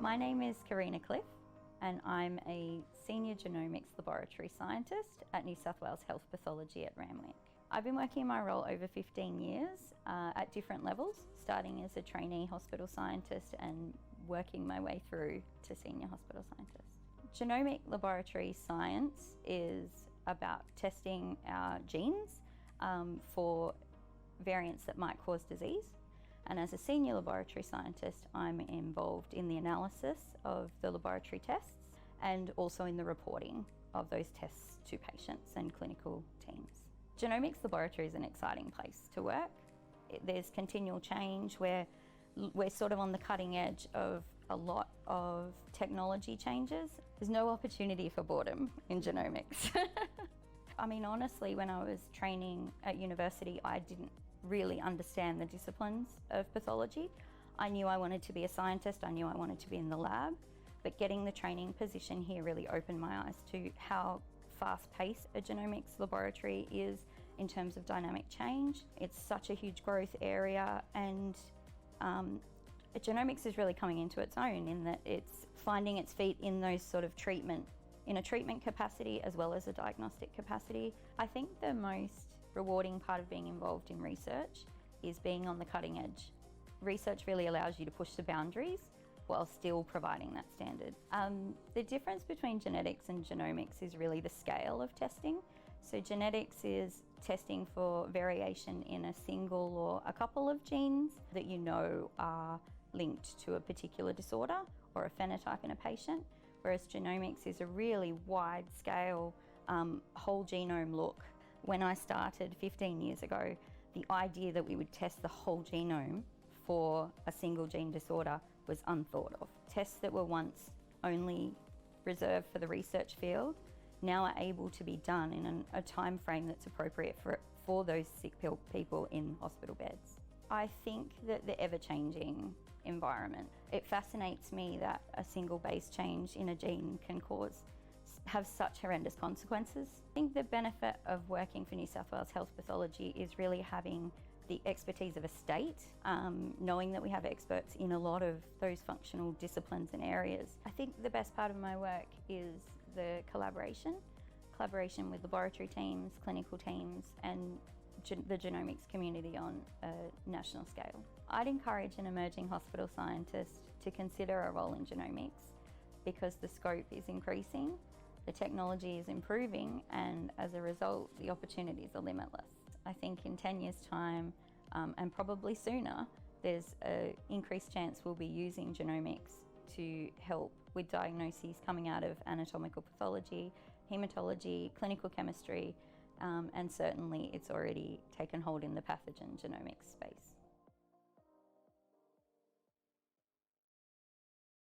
My name is Corrina Cliffe and I'm a Senior Genomics Laboratory Scientist at New South Wales Health Pathology at Ramwick. I've been working in my role over 15 years at different levels, starting as a trainee hospital scientist and working my way through to senior hospital scientist. Genomic laboratory science is about testing our genes for variants that might cause disease. And as a senior laboratory scientist, I'm involved in the analysis of the laboratory tests and also in the reporting of those tests to patients and clinical teams. Genomics laboratory is an exciting place to work. There's continual change where we're sort of on the cutting edge of a lot of technology changes. There's no opportunity for boredom in genomics. I mean, honestly, when I was training at university, I didn't really understand the disciplines of pathology. I knew I wanted to be a scientist, I knew I wanted to be in the lab, but getting the training position here really opened my eyes to how fast-paced a genomics laboratory is in terms of dynamic change. It's such a huge growth area, and genomics is really coming into its own in that it's finding its feet in those sort of in a treatment capacity as well as a diagnostic capacity. I think the most rewarding part of being involved in research is being on the cutting edge. Research really allows you to push the boundaries while still providing that standard. The difference between genetics and genomics is really the scale of testing. So genetics is testing for variation in a single or a couple of genes that you know are linked to a particular disorder or a phenotype in a patient, whereas genomics is a really wide scale, whole genome look. When I started 15 years ago, the idea that we would test the whole genome for a single gene disorder was unthought of. Tests that were once only reserved for the research field now are able to be done in a time frame that's appropriate for those sick people in hospital beds. I think that the ever-changing environment, it fascinates me that a single base change in a gene can have such horrendous consequences. I think the benefit of working for New South Wales Health Pathology is really having the expertise of a state, knowing that we have experts in a lot of those functional disciplines and areas. I think the best part of my work is the collaboration with laboratory teams, clinical teams, and the genomics community on a national scale. I'd encourage an emerging hospital scientist to consider a role in genomics because the scope is increasing, the technology is improving, and as a result, the opportunities are limitless. I think in 10 years' time, and probably sooner, there's an increased chance we'll be using genomics to help with diagnoses coming out of anatomical pathology, hematology, clinical chemistry, and certainly it's already taken hold in the pathogen genomics space.